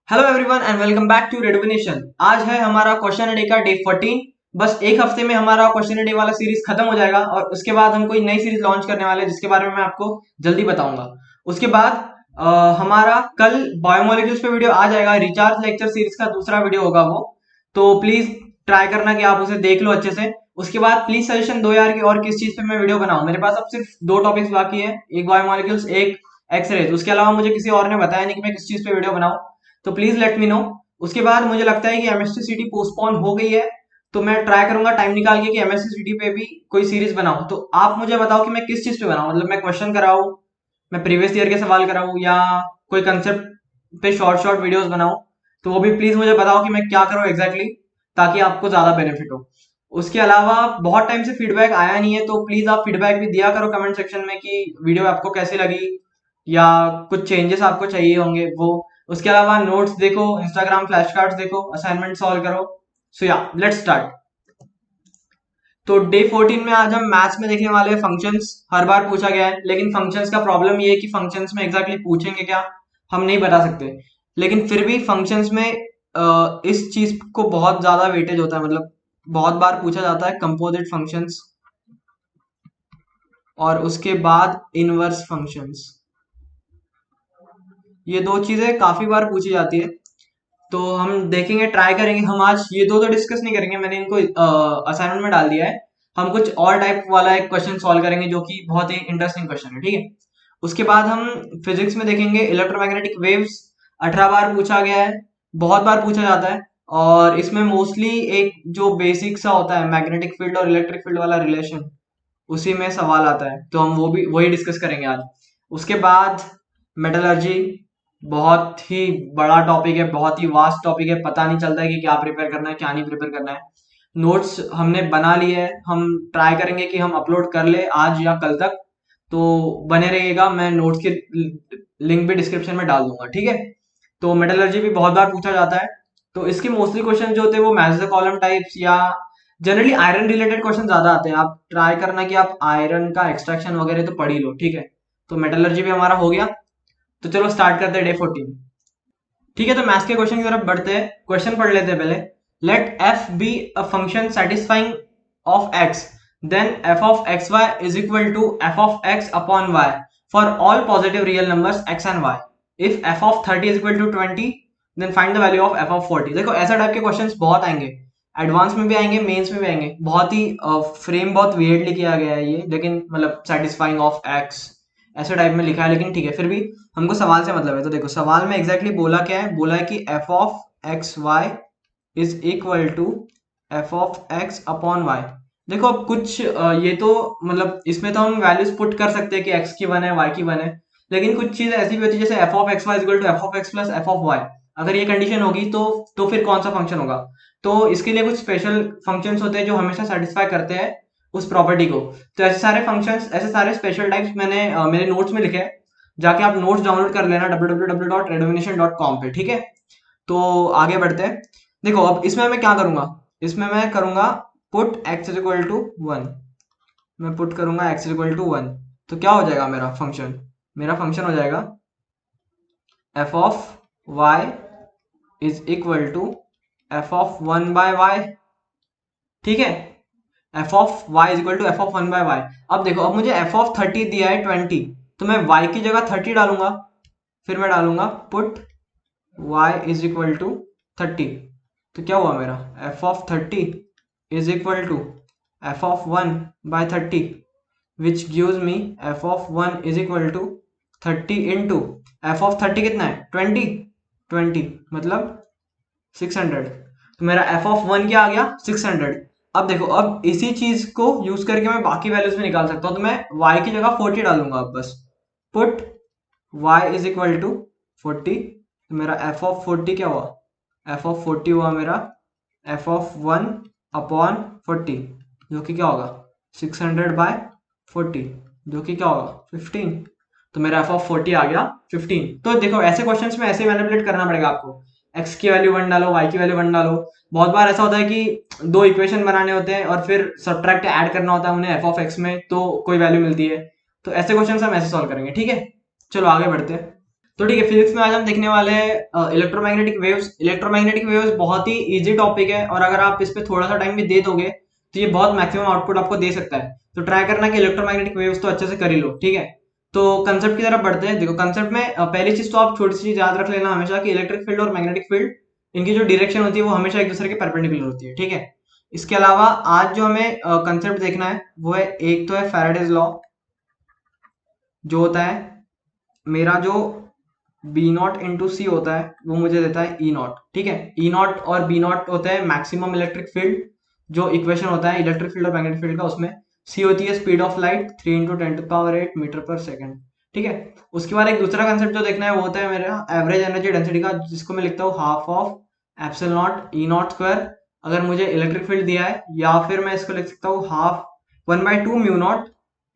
Hello everyone and welcome back to रेडोविनेशन। आज है हमारा क्वेश्चन डे का डे 14। बस एक हफ्ते में हमारा क्वेश्चन डे वाला सीरीज खत्म हो जाएगा और उसके बाद हम कोई नई सीरीज लॉन्च करने वाले हैं जिसके बारे में मैं आपको जल्दी बताऊंगा। उसके बाद हमारा कल बायोमोलिक्यूल्स पे वीडियो आ जाएगा। रिचार्ज लेक्चर सीरीज का दूसरा वीडियो होगा वो, तो प्लीज ट्राई करना कि आप उसे देख लो अच्छे से। उसके बाद प्लीज सजेशन दो यार कि और किस चीज पे मैं वीडियो बनाऊं। मेरे पास अब सिर्फ दो टॉपिक्स बाकी है, एक बायोमोलिक्यूल्स एक एक्सरेज। उसके अलावा मुझे किसी और ने बताया नहीं कि मैं किस चीज पे वीडियो बनाऊं, तो प्लीज लेट मी नो। उसके बाद मुझे लगता है कि एमएससी सीटी पोस्टपोन हो गई है, तो मैं ट्राई करूंगा टाइम निकाल के कि एमएससी सीटी पे भी कोई सीरीज बनाऊं। तो आप मुझे बताओ कि मैं किस चीज पे बनाऊं, मतलब मैं क्वेश्चन कराऊं, मैं प्रीवियस ईयर के सवाल कराऊं, या कोई कंसेप्ट पे शॉर्ट शॉर्ट वीडियोस बनाऊं। तो वो भी प्लीज मुझे बताओ कि मैं क्या करूं एग्जैक्टली ताकि आपको ज्यादा बेनिफिट हो। उसके अलावा बहुत टाइम से फीडबैक आया नहीं है, तो प्लीज आप फीडबैक भी दिया करो कमेंट सेक्शन में कि वीडियो आपको कैसी लगी या कुछ चेंजेस आपको चाहिए होंगे वो। उसके अलावा नोट्स देखो, इंस्टाग्राम फ्लैश कार्ड्स देखो, असाइनमेंट सॉल्व करो। सो या लेट्स स्टार्ट। तो डे 14 में आज हम मैथ्स में देखने वाले हैं फंक्शंस। हर बार पूछा गया है, लेकिन फंक्शंस का प्रॉब्लम ये है कि फंक्शंस में एग्जैक्टली पूछेंगे क्या हम नहीं बता सकते। लेकिन फिर भी फंक्शंस में इस चीज को बहुत ज्यादा वेटेज होता है, मतलब बहुत बार पूछा जाता है कंपोजिट फंक्शंस और उसके बाद इनवर्स फंक्शंस। ये दो चीजें काफी बार पूछी जाती है, तो हम देखेंगे, ट्राई करेंगे। हम आज ये दो तो डिस्कस नहीं करेंगे, मैंने इनको असाइनमेंट में डाल दिया है। हम कुछ और टाइप वाला एक क्वेश्चन सॉल्व करेंगे जो कि बहुत ही इंटरेस्टिंग क्वेश्चन है, ठीक है। उसके बाद हम फिजिक्स में देखेंगे इलेक्ट्रोमैग्नेटिक वेव्स। 18 बार पूछा गया है, बहुत बार पूछा जाता है। और इसमें मोस्टली एक जो बेसिक सा होता है मैग्नेटिक फील्ड और इलेक्ट्रिक फील्ड वाला रिलेशन, उसी में सवाल आता है, तो हम वो भी वही डिस्कस करेंगे आज। उसके बाद मेटलर्जी, बहुत ही बड़ा टॉपिक है, बहुत ही वास्ट टॉपिक है, पता नहीं चलता है कि क्या प्रिपेयर करना है क्या नहीं प्रिपेयर करना है। नोट्स हमने बना लिए हैं, हम ट्राई करेंगे कि हम अपलोड कर ले आज या कल तक। तो बने रहिएगा, मैं नोट्स के लिंक भी डिस्क्रिप्शन में डाल दूंगा, ठीक है। तो मेटलर्जी भी बहुत बार पूछा जाता है, तो इसके मोस्टली क्वेश्चन जो होते हैं वो मैथ्स कॉलम टाइप्स या जनरली आयरन रिलेटेड क्वेश्चन ज्यादा आते हैं। आप ट्राई करना कि आप आयरन का एक्सट्रैक्शन वगैरह तो पढ़ ही लो, ठीक है। तो मेटलर्जी भी हमारा हो गया, तो चलो स्टार्ट करते हैं डे 14। ठीक है, तो मैथ्स के क्वेश्चन की तरफ बढ़ते हैं। क्वेश्चन पढ़ लेते हैं पहले। Let f be a function satisfying of x, then f of x y is equal to f of x upon y for all positive real numbers x and y. If f of 30 is equal to 20, then find the value of f of 40। देखो ऐसा type के questions बहुत आएंगे, advance में भी आएंगे, mains में भी आएंगे। बहुत ही फ्रेम बहुत वियर्डली किया गया है ये, लेकिन मतलब सेटिस्फाइंग ऑफ एक्स ऐसे टाइप में लिखा है, लेकिन ठीक है, फिर भी हमको सवाल से मतलब है। तो देखो सवाल में एग्जैक्टली बोला क्या है, बोला है कि f of x y is equal to f of x upon y. देखो अब कुछ ये तो मतलब इसमें तो हम वैल्यूज पुट कर सकते हैं कि एक्स की वन है वाई की वन है, लेकिन कुछ चीजें ऐसी भी होती है जैसे f of x y equal to f of x plus f of y. अगर ये कंडीशन होगी तो फिर कौन सा फंक्शन होगा। तो इसके लिए कुछ स्पेशल फंक्शंस होते हैं जो हमेशा सेटिस्फाई करते हैं उस प्रॉपर्टी को। तो ऐसे सारे फंक्शंस, ऐसे सारे स्पेशल टाइप्स मैंने मेरे नोट्स में लिखे हैं, जाके आप नोट्स डाउनलोड कर लेना www.redomination.com पे, ठीक है। तो आगे बढ़ते हैं। देखो अब इसमें मैं क्या करूंगा, इसमें मैं करूंगा put x is equal to 1। मैं पुट करूंगा x इज इक्वल टू 1, तो क्या हो जाएगा मेरा फंक्शन, मेरा फंक्शन हो जाएगा f of y is equal to f of 1 by y, ठीक है। F of y is equal to f of 1 by y. अब देखो, अब मुझे एफ ऑफ 30 दिया है 20, तो मैं y की जगह 30 डालूंगा। फिर मैं डालूंगा put y is equal to 30। तो क्या हुआ मेरा, f of 30 is equal to f of 1 by 30, which gives me f of 1 is equal to 30 into f of 30 कितना है 20 मतलब 600। तो मेरा एफ ऑफ 1 क्या आ गया 600। अब देखो, अब इसी चीज को यूज करके मैं बाकी वैल्यूज में निकाल सकता हूँ, तो मैं y की जगह 40 डालूंगा। अब बस put y is equal to 40, तो मेरा एफ ऑफ 40 क्या हुआ, एफ ऑफ 40 हुआ मेरा एफ ऑफ 1 अपॉन 40, जो कि क्या होगा 600 बाय 40, जो कि क्या होगा 15। तो मेरा एफ ऑफ 40 आ गया 15। तो देखो ऐसे क्वेश्चंस में ऐसे मैनिपुलेट करना पड़ेगा आपको, एक्स की वैल्यू 1 डालो, वाई की वैल्यू 1 डालो। बहुत बार ऐसा होता है कि दो इक्वेशन बनाने होते हैं और फिर सब्ट्रैक्ट ऐड करना होता है उन्हें एफ ऑफ एक्स में, तो कोई वैल्यू मिलती है। तो ऐसे क्वेश्चन हम ऐसे सॉल्व करेंगे, ठीक है। चलो आगे बढ़ते हैं। तो ठीक है, फिजिक्स में आज हम देखने वाले हैं इलेक्ट्रोमैग्नेटिक वेव्स। इलेक्ट्रोमैग्नेटिक वेव्स बहुत ही इजी टॉपिक है, और अगर आप इस पे थोड़ा सा टाइम भी दे दोगे तो ये बहुत मैक्सिमम आउटपुट आपको दे सकता है। तो ट्राई करना कि इलेक्ट्रोमैग्नेटिक वेव्स तो अच्छे से कर ही लो, ठीक है। तो कंसेप्ट की तरफ बढ़ते हैं। देखो कंसेप्ट में पहली चीज तो आप छोटी सी चीज याद रख लेना हमेशा कि इलेक्ट्रिक फील्ड और मैग्नेटिक फील्ड, इनकी जो डायरेक्शन होती है वो हमेशा एक दूसरे के परपेंडिकुलर होती है, ठीक है। इसके अलावा आज जो हमें कंसेप्ट देखना है वो है, एक तो है फैराडेज लॉ, जो होता है मेरा जो बी नॉट इंटू सी होता है वो मुझे देता है ई नॉट, ठीक है। ई नॉट और बी नॉट होते हैं मैक्सिमम इलेक्ट्रिक फील्ड, जो इक्वेशन होता है इलेक्ट्रिक फील्ड और मैग्नेटिक फील्ड का, उसमें सी होती है speed of light 3 into 10⁸ metre पर सेकंड, ठीक है। उसके बाद एक दूसरा कंसेप्ट जो देखना है वो होता है मेरा एवरेज एनर्जी डेंसिटी का, जिसको मैं लिखता हूँ half of epsilon not E not square, अगर मुझे इलेक्ट्रिक फील्ड दिया है, या फिर मैं इसको लिख सकता हूँ half 1/2 mu not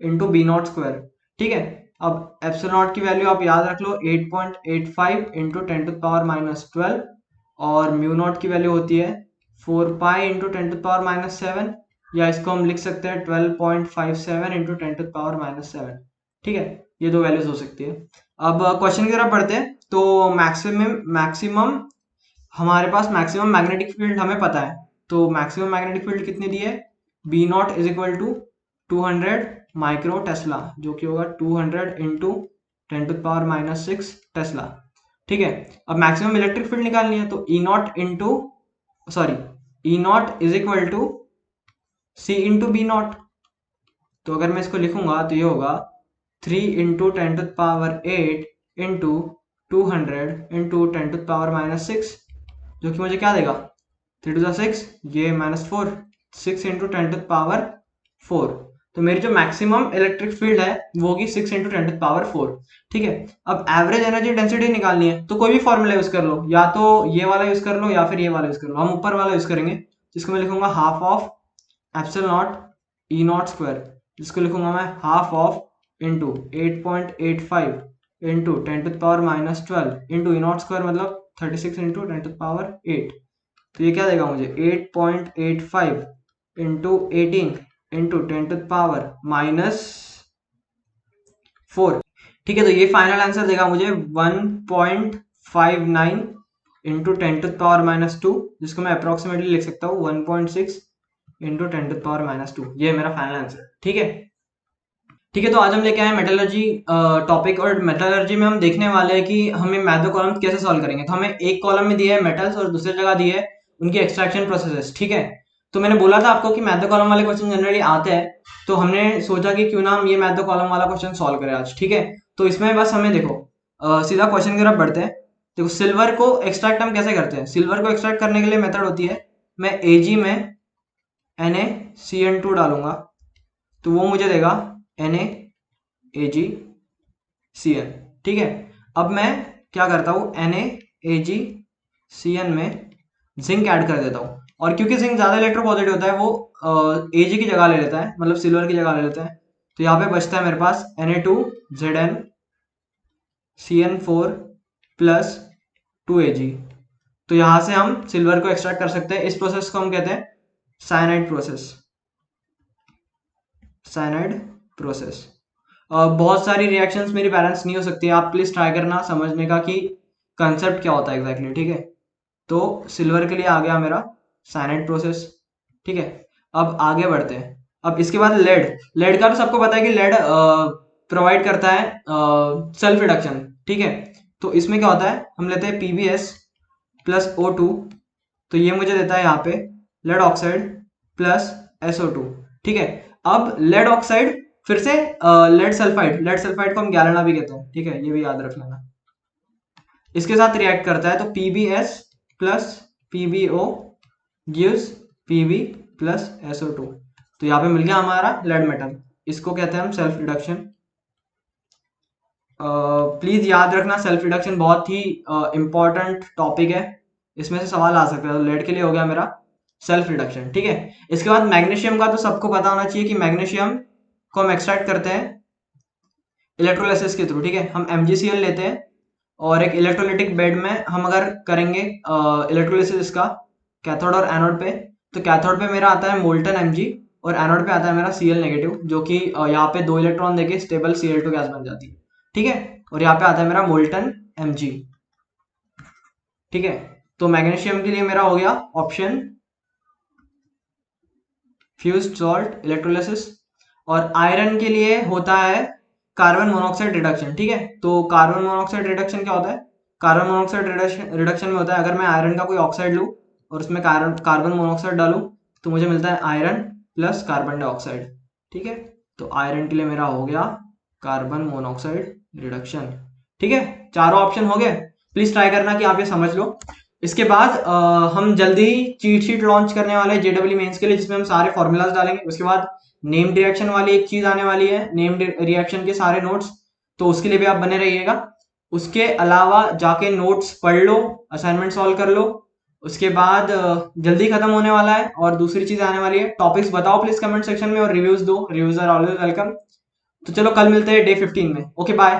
into B not square, ठीक है। अब एप्सिलॉन नॉट की वैल्यू आप याद रख लो 8.85 इंटू 10⁻12, और म्यू नॉट की वैल्यू होती है 4 पाई इंटू 10⁻7, या इसको हम लिख सकते हैं 12.57 इंटू 10⁻7, ठीक है। ये दो वैल्यूज हो सकती है। अब क्वेश्चन की तरफ बढ़ते हैं। तो मैक्सिमम हमारे पास मैक्सिमम मैग्नेटिक फील्ड हमें पता है, तो मैक्सिमम मैग्नेटिक फील्ड कितनी दी है, B not is equal to 200 micro tesla, जो कि होगा 200 इंटू 10⁻6 टेस्ला, ठीक है। अब मैक्सिमम इलेक्ट्रिक फील्ड निकालनी है, तो E naught into E naught is equal to C into B naught. तो अगर मैं इसको लिखूंगा तो ये होगा 3 इंटू 10⁸8 इंटू 200 इंटू 10⁻6, जो कि मुझे क्या देगा 3 टू 6, ये -4, 6 इंटू 10⁻4। तो मेरी जो मैक्सिमम इलेक्ट्रिक फील्ड है वो होगी 6 इंटू 10⁻4, ठीक है। अब एवरेज एनर्जी डेंसिटी निकालनी है, तो कोई भी फॉर्मूला यूज कर लो, या तो ये वाला यूज कर लो या फिर ये वाला यूज कर लो। हम ऊपर वाला यूज करेंगे, जिसको मैं लिखूंगा half of epsilon not E not square, जिसको लिखूंगा मैं half of into 8.85 into 10⁻12 into E not square, मतलब 36 इंटू 10⁸8। तो ये क्या देगा मुझे 8.85 इंटू 18 इंटू 10⁻4, ठीक है। तो ये फाइनल आंसर देगा मुझे 1.59 इंटू 10⁻2, जिसको मैं अप्रोक्सीमेटली लिख सकता हूँ 1.6 इंटू 10⁻2। ये मेरा फाइनल आंसर, ठीक है। ठीक है, तो आज हम लेके आए मेटलर्जी टॉपिक, और मेटलर्जी में हम देखने वाले हैं कि हमें मैथो कॉलम कैसे सॉल्व करेंगे। तो हमें एक कॉलम में दिया है मेटल्स और दूसरी जगह दी है उनकी एक्सट्रैक्शन प्रोसेसेस, ठीक है। तो मैंने बोला था आपको कि मैथो कॉलम वाले क्वेश्चन जनरली आते हैं, तो हमने सोचा कि क्यों ना हम ये मैथो कॉलम वाला क्वेश्चन सॉल्व करें आज, ठीक है। तो इसमें बस हमें देखो सीधा क्वेश्चन की तरफ बढ़ते हैं। देखो सिल्वर को एक्सट्रैक्ट हम कैसे करते हैं। सिल्वर को एक्सट्रैक्ट करने के लिए मेथड होती है, मैं Ag में NaCN2 डालूंगा, तो वो मुझे देगा NaAgCN, ठीक है। अब मैं क्या करता हूँ, NaAgCN में जिंक ऐड कर देता हूँ, और क्योंकि जिंक ज्यादा इलेक्ट्रोपॉजिटिव होता है वो Ag की जगह ले लेता है, मतलब सिल्वर की जगह ले लेता है। तो यहाँ पे बचता है मेरे पास Na2ZnCN4 प्लस 2Ag। तो यहाँ से हम सिल्वर को एक्सट्रैक्ट कर सकते हैं। इस प्रोसेस को हम कहते हैं साइनाइड प्रोसेस। साइनाइड प्रोसेस बहुत सारी रिएक्शंस मेरी बैलेंस नहीं हो सकती है, आप प्लीज ट्राई करना समझने का कि कंसेप्ट क्या होता है एग्जैक्टली, ठीक है। तो सिल्वर के लिए आ गया मेरा साइनाइड प्रोसेस, ठीक है। अब आगे बढ़ते हैं। अब इसके बाद लेड का तो सबको पता है कि लेड प्रोवाइड करता है सेल्फ रिडक्शन, ठीक है। तो इसमें क्या होता है, हम लेते हैं PbS प्लस O2, तो ये मुझे देता है यहाँ पे लेड ऑक्साइड प्लस SO2, ठीक है। अब लेड ऑक्साइड फिर से लेड सल्फाइड को हम गैलेना भी कहते हैं, ठीक है, ये भी याद रख लेना। इसके साथ रिएक्ट करता है, तो PbS plus PbO gives Pb plus SO2। तो यहाँ पे मिल गया हमारा लेड मेटल, इसको कहते हैं हम सेल्फ रिडक्शन। प्लीज याद रखना सेल्फ रिडक्शन बहुत ही इंपॉर्टेंट टॉपिक है, इसमें से सवाल आ सकता है। तो लेड के लिए हो गया मेरा सेल्फ रिडक्शन, ठीक है। इसके बाद मैग्नीशियम का तो सबको पता होना चाहिए कि मैग्नीशियम को हम एक्सट्रैक्ट करते हैं इलेक्ट्रोलाइसिस के थ्रू, ठीक है। हम MgCl लेते हैं, और एक इलेक्ट्रोलिटिक बेड में हम अगर करेंगे इलेक्ट्रोलिसिस का कैथोड और एनोड पे, तो कैथोड पे मेरा आता है मोल्टन Mg, और एनोड पे आता है मेरा Cl नेगेटिव, जो कि यहाँ पे 2 इलेक्ट्रॉन देके स्टेबल Cl2 गैस बन जाती है, ठीक है। और यहाँ पे आता है मेरा मोल्टन mg। ठीक है, तो मैग्नीशियम के लिए मेरा हो गया ऑप्शन फ्यूज्ड सॉल्ट इलेक्ट्रोलिसिस। और आयरन के लिए होता है कार्बन मोनोऑक्साइड रिडक्शन। ठीक है, तो कार्बन मोनोऑक्साइड रिडक्शन क्या होता है? कार्बन मोनोऑक्साइड रिडक्शन में होता है, अगर मैं आयरन का कोई ऑक्साइड लूँ और उसमें कार्बन मोनोऑक्साइड डालूं तो मुझे मिलता है आयरन प्लस कार्बन डाइऑक्साइड। ठीक है, तो आयरन के लिए मेरा हो गया कार्बन मोनोऑक्साइड रिडक्शन। ठीक है, चारों ऑप्शन हो गए। प्लीज ट्राई करना कि आप ये समझ लो। इसके बाद हम जल्दी ही चीट शीट लॉन्च करने वाले हैं जेडब्ल्यू मेंस के लिए, जिसमें हम सारे फॉर्मूलाज डालेंगे। उसके बाद नेम्ड रिएक्शन वाली एक चीज आने वाली है, नेम्ड रिएक्शन के सारे नोट्स, तो उसके लिए भी आप बने रहिएगा। उसके अलावा जाके नोट्स पढ़ लो, असाइनमेंट सॉल्व कर लो। उसके बाद जल्दी खत्म होने वाला है और दूसरी चीज आने वाली है। टॉपिक्स बताओ प्लीज कमेंट सेक्शन में और रिव्यूज दो, रिव्यूज आर ऑलवेज वेलकम। तो चलो कल मिलते हैं डे 15 में। Okay bye.